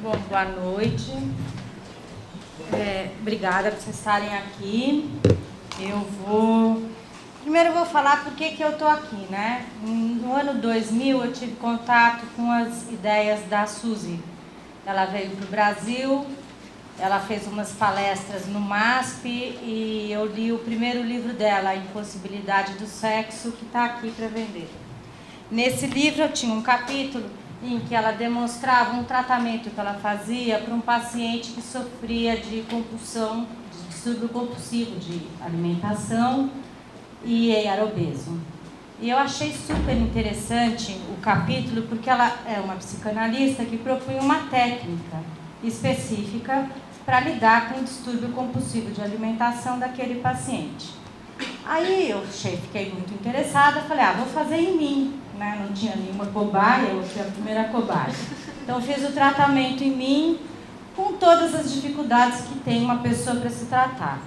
Bom, boa noite. Obrigada por vocês estarem aqui. Primeiro eu vou falar por que eu estou aqui, né? No ano 2000 eu tive contato com as ideias da Suzy. Ela veio para o Brasil, ela fez umas palestras no MASP e eu li o primeiro livro dela, A Impossibilidade do Sexo, que está aqui para vender. Nesse livro eu tinha um capítulo em que ela demonstrava um tratamento que ela fazia para um paciente que sofria de compulsão, de distúrbio compulsivo de alimentação e era obeso. E eu achei super interessante o capítulo porque ela é uma psicanalista que propunha uma técnica específica para lidar com o distúrbio compulsivo de alimentação daquele paciente. Aí eu fiquei muito interessada, falei, vou fazer em mim, né? Não tinha nenhuma cobaia, eu fui a primeira cobaia. Então eu fiz o tratamento em mim com todas as dificuldades que tem uma pessoa para se tratar.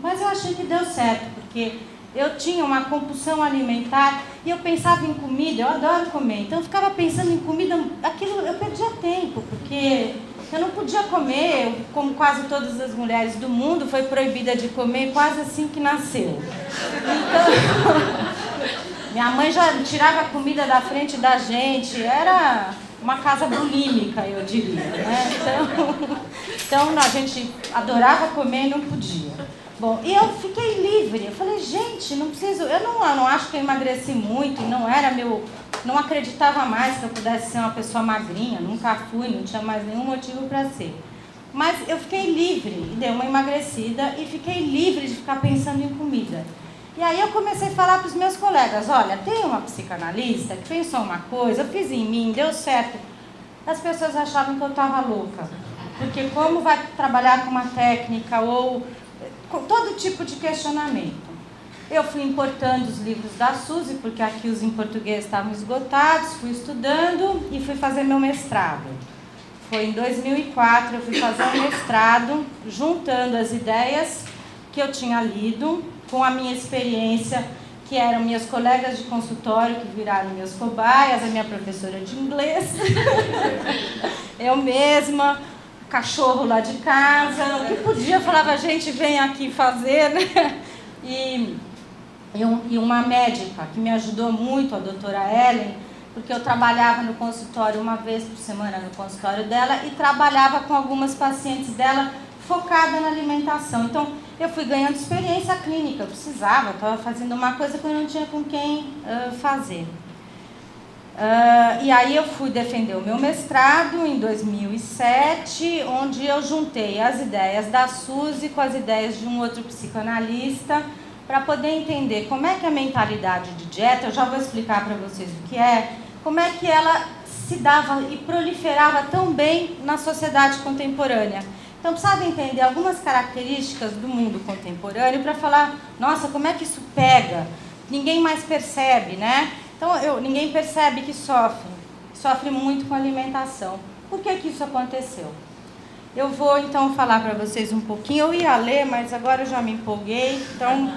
Mas eu achei que deu certo, porque eu tinha uma compulsão alimentar e eu pensava em comida, eu adoro comer, então eu ficava pensando em comida, aquilo eu perdia tempo, porque eu não podia comer, como quase todas as mulheres do mundo, foi proibida de comer quase assim que nasceu. Então, minha mãe já tirava a comida da frente da gente, era uma casa bulímica, eu diria, né? Então a gente adorava comer e não podia. Bom, e eu fiquei livre, eu falei, gente, não preciso, eu não acho que eu emagreci muito, não acreditava mais que eu pudesse ser uma pessoa magrinha, nunca fui, não tinha mais nenhum motivo para ser. Mas eu fiquei livre, e dei uma emagrecida, e fiquei livre de ficar pensando em comida. E aí eu comecei a falar para os meus colegas, olha, tem uma psicanalista que pensou uma coisa, eu fiz em mim, deu certo. As pessoas achavam que eu estava louca, porque como vai trabalhar com uma técnica ou com todo tipo de questionamento. Eu fui importando os livros da Suzy, porque aqui os em português estavam esgotados, fui estudando e fui fazer meu mestrado. Foi em 2004, eu fui fazer um mestrado, juntando as ideias que eu tinha lido, com a minha experiência, que eram minhas colegas de consultório, que viraram minhas cobaias, a minha professora de inglês, eu mesma, cachorro lá de casa, o que podia, falava, gente, vem aqui fazer, né? E uma médica que me ajudou muito, a doutora Ellen, porque eu trabalhava no consultório uma vez por semana no consultório dela e trabalhava com algumas pacientes dela focada na alimentação. Então, eu fui ganhando experiência clínica, eu precisava, estava fazendo uma coisa que eu não tinha com quem fazer. E aí eu fui defender o meu mestrado em 2007, onde eu juntei as ideias da Suzy com as ideias de um outro psicanalista, para poder entender como é que a mentalidade de dieta, eu já vou explicar para vocês o que é, como é que ela se dava e proliferava tão bem na sociedade contemporânea. Então, precisava entender algumas características do mundo contemporâneo para falar, nossa, como é que isso pega? Ninguém mais percebe, né? Então, ninguém percebe que sofre muito com a alimentação. Por que isso aconteceu? Eu vou, então, falar para vocês um pouquinho. Eu ia ler, mas agora eu já me empolguei. Então,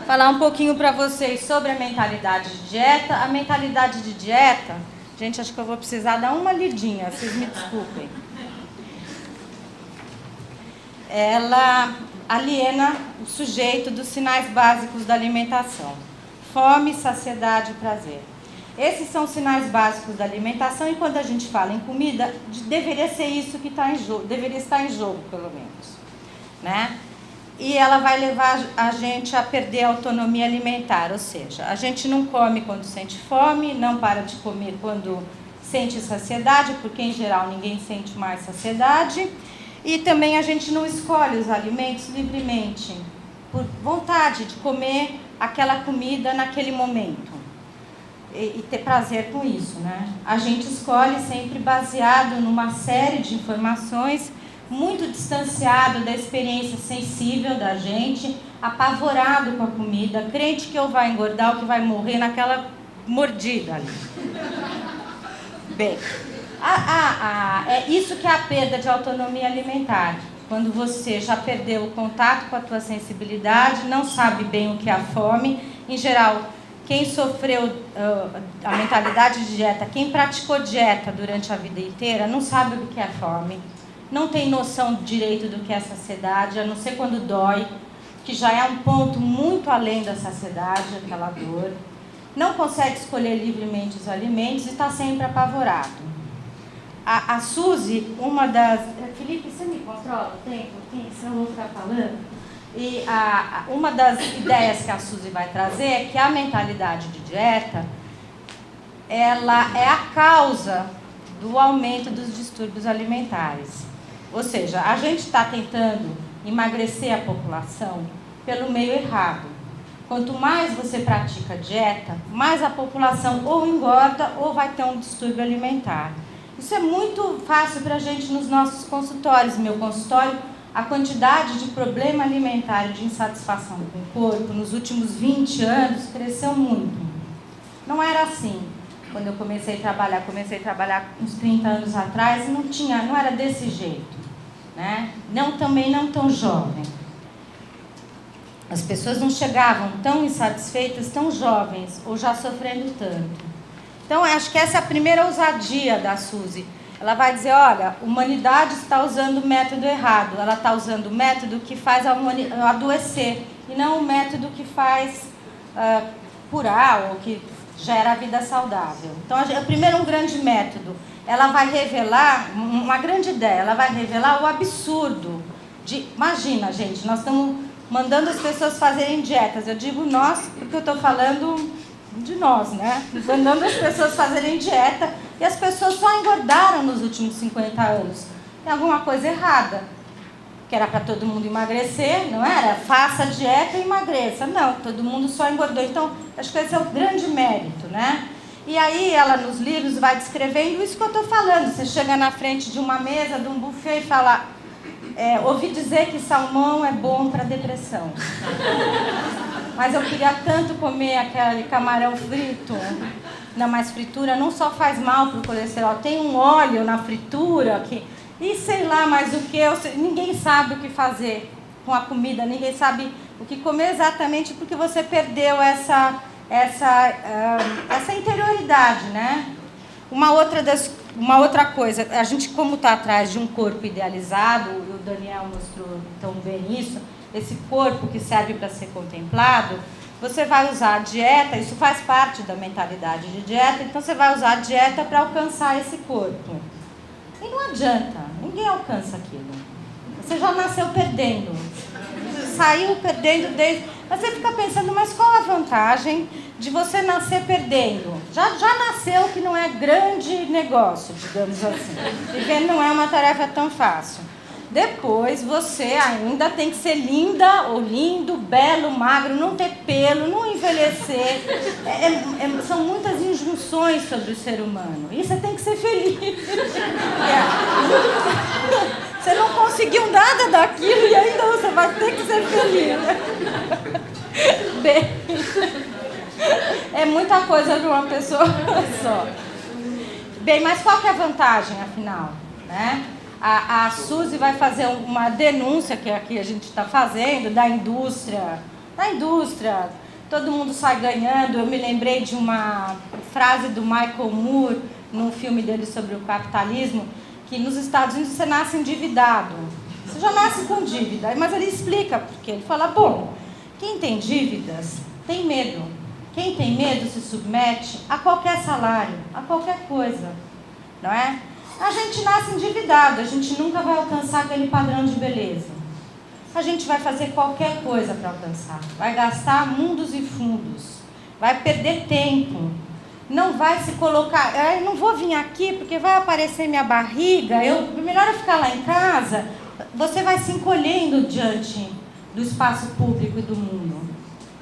falar um pouquinho para vocês sobre a mentalidade de dieta. A mentalidade de dieta, gente, acho que eu vou precisar dar uma lidinha, vocês me desculpem. Ela aliena o sujeito dos sinais básicos da alimentação. Fome, saciedade e prazer. Esses são os sinais básicos da alimentação e quando a gente fala em comida, deveria ser isso que está em jogo, deveria estar em jogo, pelo menos, né? E ela vai levar a gente a perder a autonomia alimentar, ou seja, a gente não come quando sente fome, não para de comer quando sente saciedade, porque em geral ninguém sente mais saciedade, e também a gente não escolhe os alimentos livremente, por vontade de comer aquela comida naquele momento. E ter prazer com isso, né? A gente escolhe sempre baseado numa série de informações, muito distanciado da experiência sensível da gente, apavorado com a comida, crente que ou vai engordar ou que vai morrer naquela mordida ali. Bem, é isso que é a perda de autonomia alimentar. Quando você já perdeu o contato com a tua sensibilidade, não sabe bem o que é a fome, em geral, quem sofreu a mentalidade de dieta, quem praticou dieta durante a vida inteira, não sabe o que é fome, não tem noção direito do que é saciedade, a não ser quando dói, que já é um ponto muito além da saciedade, aquela dor. Não consegue escolher livremente os alimentos e está sempre apavorado. A Suzy, uma das... Felipe, você me controla o tempo? Senão eu vou ficar falando. E uma das ideias que a Suzy vai trazer é que a mentalidade de dieta, ela é a causa do aumento dos distúrbios alimentares. Ou seja, a gente está tentando emagrecer a população pelo meio errado. Quanto mais você pratica dieta, mais a população ou engorda ou vai ter um distúrbio alimentar. Isso é muito fácil para a gente nos nossos consultórios. Meu consultório, a quantidade de problema alimentar e de insatisfação com o corpo nos últimos 20 anos cresceu muito. Não era assim. Quando eu comecei a trabalhar uns 30 anos atrás, não era desse jeito, né? Também não tão jovem. As pessoas não chegavam tão insatisfeitas, tão jovens, ou já sofrendo tanto. Então, eu acho que essa é a primeira ousadia da Suzy. Ela vai dizer, olha, a humanidade está usando o método errado. Ela está usando o método que faz adoecer, e não o método que faz curar, ou que gera a vida saudável. Então, primeiro, um grande método. Ela vai revelar, uma grande ideia, ela vai revelar o absurdo. Imagina, gente, nós estamos mandando as pessoas fazerem dietas. Eu digo nós, porque eu estou falando de nós, né? Mandando as pessoas fazerem dieta, e as pessoas só engordaram nos últimos 50 anos. Tem alguma coisa errada. Que era para todo mundo emagrecer, não era? Faça dieta e emagreça. Não, todo mundo só engordou. Então, acho que esse é o grande mérito, né? E aí, ela nos livros vai descrevendo isso que eu estou falando. Você chega na frente de uma mesa, de um buffet e fala... ouvi dizer que salmão é bom para depressão. Mas eu queria tanto comer aquele camarão frito. Não, mas fritura não só faz mal para o colesterol. Tem um óleo na fritura que... E sei lá mais o que, ninguém sabe o que fazer com a comida, ninguém sabe o que comer exatamente porque você perdeu essa interioridade, né? Uma outra coisa, a gente como está atrás de um corpo idealizado, e o Daniel mostrou tão bem isso, esse corpo que serve para ser contemplado, você vai usar a dieta, isso faz parte da mentalidade de dieta, então você vai usar a dieta para alcançar esse corpo. E não adianta, ninguém alcança aquilo. Você já nasceu perdendo. Saiu perdendo desde... Mas você fica pensando, mas qual a vantagem de você nascer perdendo? Já nasceu que não é grande negócio, digamos assim. Viver não é uma tarefa tão fácil. Depois você ainda tem que ser linda ou lindo, belo, magro, não ter pelo, não envelhecer. São muitas injunções sobre o ser humano. E você tem que ser feliz. Você não conseguiu nada daquilo e ainda você vai ter que ser feliz. Bem, é muita coisa para uma pessoa só. Bem, mas qual que é a vantagem, afinal, né? A Suzy vai fazer uma denúncia, que aqui a gente está fazendo, da indústria. Todo mundo sai ganhando. Eu me lembrei de uma frase do Michael Moore, num filme dele sobre o capitalismo, que nos Estados Unidos você nasce endividado. Você já nasce com dívida. Mas ele explica, porque ele fala, bom, quem tem dívidas tem medo. Quem tem medo se submete a qualquer salário, a qualquer coisa, não é? A gente nasce endividado, a gente nunca vai alcançar aquele padrão de beleza. A gente vai fazer qualquer coisa para alcançar. Vai gastar mundos e fundos. Vai perder tempo. Não vai se colocar... Eu não vou vir aqui porque vai aparecer minha barriga. Melhor eu ficar lá em casa. Você vai se encolhendo diante do espaço público e do mundo,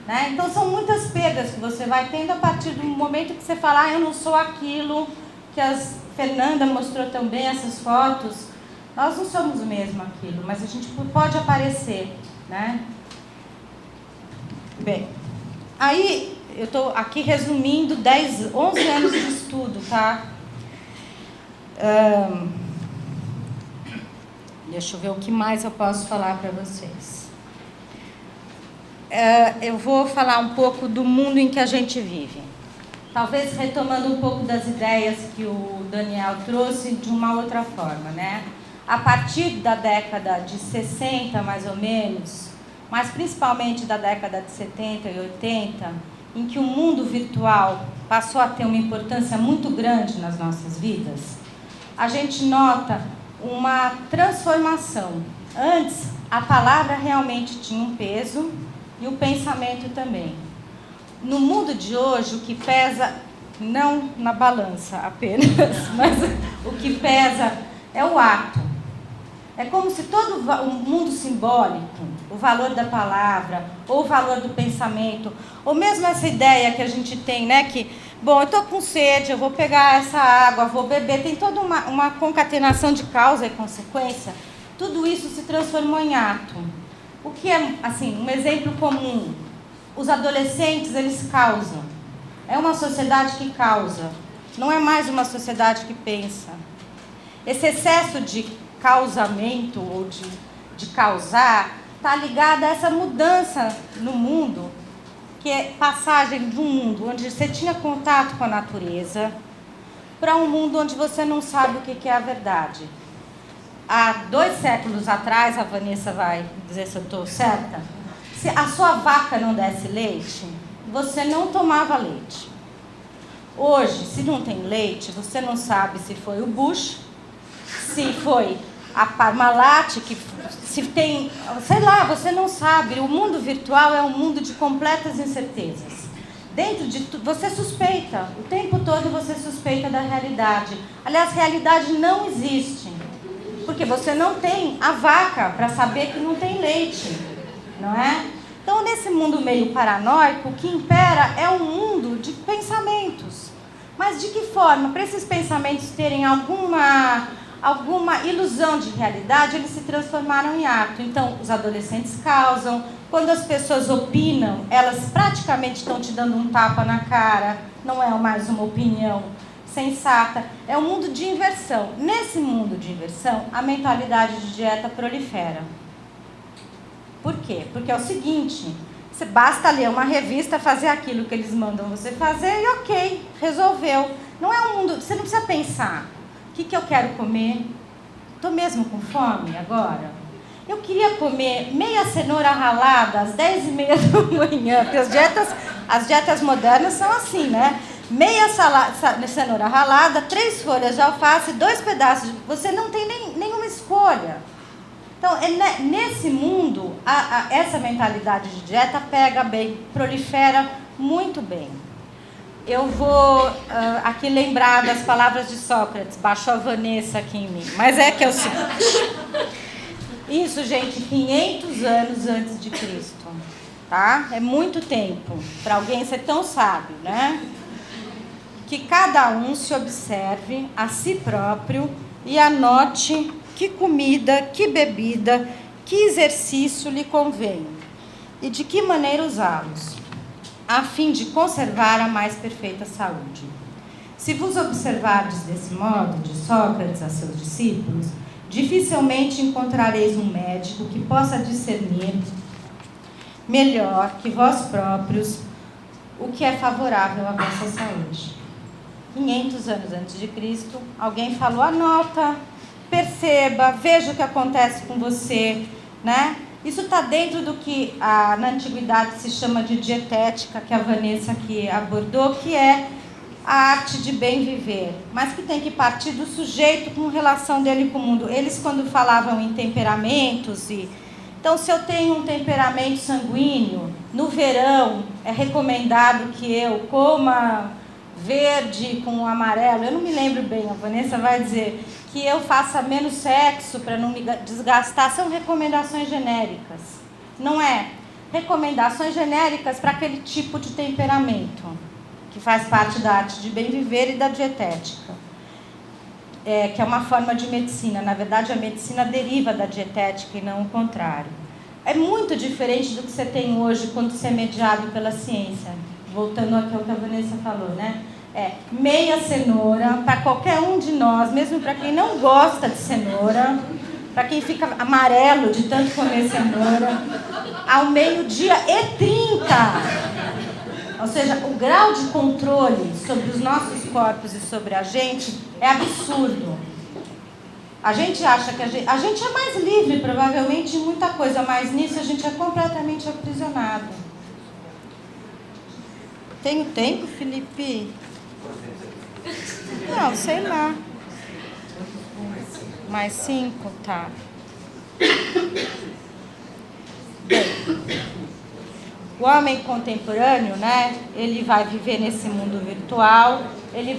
né? Então são muitas perdas que você vai tendo a partir do momento que você fala, eu não sou aquilo que Fernanda mostrou também, essas fotos. Nós não somos mesmo aquilo, mas a gente pode aparecer, né? Bem, aí eu estou aqui resumindo 11 anos de estudo, tá? Deixa eu ver o que mais eu posso falar para vocês. eu vou falar um pouco do mundo em que a gente vive. Talvez retomando um pouco das ideias que o Daniel trouxe de uma outra forma, né? A partir da década de 60, mais ou menos, mas principalmente da década de 70 e 80, em que o mundo virtual passou a ter uma importância muito grande nas nossas vidas, a gente nota uma transformação. Antes, a palavra realmente tinha um peso e o pensamento também. No mundo de hoje, o que pesa, não na balança apenas, mas o que pesa é o ato. É como se todo o mundo simbólico, o valor da palavra, ou o valor do pensamento, ou mesmo essa ideia que a gente tem, né, que, bom, eu estou com sede, eu vou pegar essa água, vou beber, tem toda uma concatenação de causa e consequência, tudo isso se transformou em ato. O que é, assim, um exemplo comum, os adolescentes, eles causam. É uma sociedade que causa, não é mais uma sociedade que pensa. Esse excesso de causamento ou de causar está ligado a essa mudança no mundo, que é passagem de um mundo onde você tinha contato com a natureza para um mundo onde você não sabe o que é a verdade. Há 2 séculos atrás, a Vanessa vai dizer se eu estou certa, se a sua vaca não desse leite, você não tomava leite. Hoje, se não tem leite, você não sabe se foi o Bush, se foi a Parmalat, se tem, sei lá, você não sabe. O mundo virtual é um mundo de completas incertezas. Dentro de tudo, você suspeita, o tempo todo você suspeita da realidade. Aliás, realidade não existe, porque você não tem a vaca para saber que não tem leite, não é? Então, nesse mundo meio paranoico, o que impera é um mundo de pensamentos. Mas de que forma? Para esses pensamentos terem alguma ilusão de realidade, eles se transformaram em ato. Então, os adolescentes causam. Quando as pessoas opinam, elas praticamente estão te dando um tapa na cara. Não é mais uma opinião sensata. É um mundo de inversão. Nesse mundo de inversão, a mentalidade de dieta prolifera. Por quê? Porque é o seguinte, você basta ler uma revista, fazer aquilo que eles mandam você fazer e ok, resolveu. Não é um mundo, você não precisa pensar. O que eu quero comer? Estou mesmo com fome agora? Eu queria comer meia cenoura ralada às 10h30 da manhã, porque as dietas modernas são assim, né? Meia cenoura ralada, 3 folhas de alface, 2 pedaços. Você não tem nenhuma escolha. Então, nesse mundo, essa mentalidade de dieta pega bem, prolifera muito bem. Eu vou aqui lembrar das palavras de Sócrates, baixou a Vanessa aqui em mim, mas é que é o seguinte. Isso, gente, 500 anos antes de Cristo, tá? É muito tempo para alguém ser tão sábio, né? Que cada um se observe a si próprio e anote que comida, que bebida, que exercício lhe convém e de que maneira usá-los, a fim de conservar a mais perfeita saúde. Se vos observardes desse modo, de Sócrates a seus discípulos, dificilmente encontrareis um médico que possa discernir melhor que vós próprios o que é favorável à vossa saúde. 500 anos antes de Cristo, alguém falou, anota, perceba, veja o que acontece com você, né? Isso está dentro do que na antiguidade se chama de dietética, que a Vanessa aqui abordou, que é a arte de bem viver, mas que tem que partir do sujeito com relação dele com o mundo. Eles, quando falavam em temperamentos, então, se eu tenho um temperamento sanguíneo, no verão é recomendado que eu coma verde com amarelo. Eu não me lembro bem, a Vanessa vai dizer que eu faça menos sexo para não me desgastar. São recomendações genéricas, não é? Recomendações genéricas para aquele tipo de temperamento, que faz parte da arte de bem viver e da dietética, que é uma forma de medicina. Na verdade, a medicina deriva da dietética e não o contrário. É muito diferente do que você tem hoje quando você é mediado pela ciência. Voltando aqui ao que a Vanessa falou, né? Meia cenoura para qualquer um de nós, mesmo para quem não gosta de cenoura, para quem fica amarelo de tanto comer cenoura, ao 12h30. Ou seja, o grau de controle sobre os nossos corpos e sobre a gente é absurdo. A gente acha que a gente é mais livre, provavelmente, em muita coisa, mas nisso a gente é completamente aprisionado. Tenho tempo, Felipe? Não, sei lá. Mais 5, tá. Bem, o homem contemporâneo, né, ele vai viver nesse mundo virtual, ele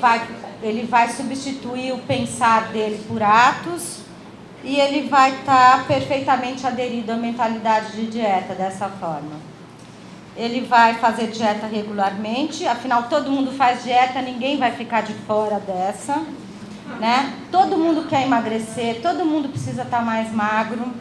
vai substituir o pensar dele por atos e ele vai estar perfeitamente aderido à mentalidade de dieta dessa forma. Ele vai fazer dieta regularmente, afinal todo mundo faz dieta, ninguém vai ficar de fora dessa, né? Todo mundo quer emagrecer, todo mundo precisa estar mais magro.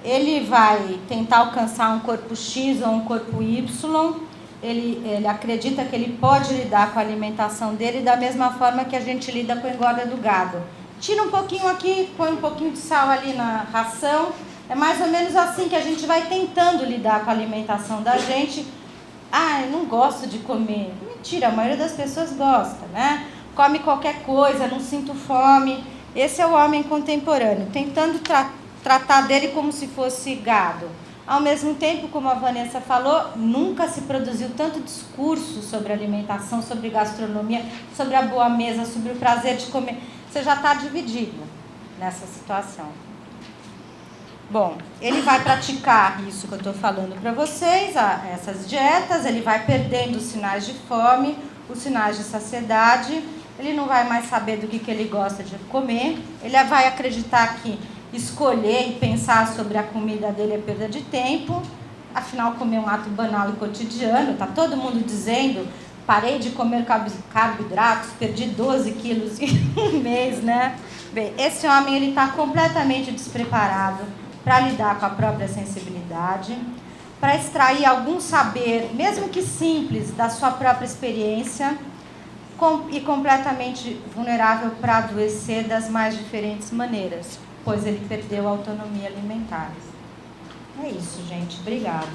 Ele vai tentar alcançar um corpo X ou um corpo Y. Ele acredita que ele pode lidar com a alimentação dele da mesma forma que a gente lida com a engorda do gado. Tira um pouquinho aqui, põe um pouquinho de sal ali na ração. É mais ou menos assim que a gente vai tentando lidar com a alimentação da gente. Ah, eu não gosto de comer. Mentira, a maioria das pessoas gosta, né? Come qualquer coisa, não sinto fome. Esse é o homem contemporâneo, tentando tratar dele como se fosse gado. Ao mesmo tempo, como a Vanessa falou, nunca se produziu tanto discurso sobre alimentação, sobre gastronomia, sobre a boa mesa, sobre o prazer de comer. Você já está dividido nessa situação. Bom, ele vai praticar isso que eu estou falando para vocês, essas dietas, ele vai perdendo os sinais de fome, os sinais de saciedade, ele não vai mais saber do que ele gosta de comer, ele vai acreditar que escolher e pensar sobre a comida dele é perda de tempo, afinal comer é um ato banal e cotidiano, está todo mundo dizendo, parei de comer carboidratos, perdi 12 quilos em um mês, né? Bem, esse homem ele está completamente despreparado para lidar com a própria sensibilidade, para extrair algum saber, mesmo que simples, da sua própria experiência, e completamente vulnerável para adoecer das mais diferentes maneiras, pois ele perdeu a autonomia alimentar. É isso, gente. Obrigada.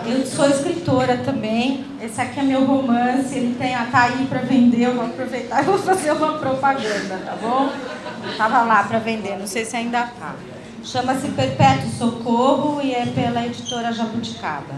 Eu sou escritora também. Esse aqui é meu romance. Ele tá aí para vender. Eu vou aproveitar e vou fazer uma propaganda, tá bom? Estava lá para vender, não sei se ainda tá. Chama-se Perpétuo Socorro e é pela editora Jabuticaba.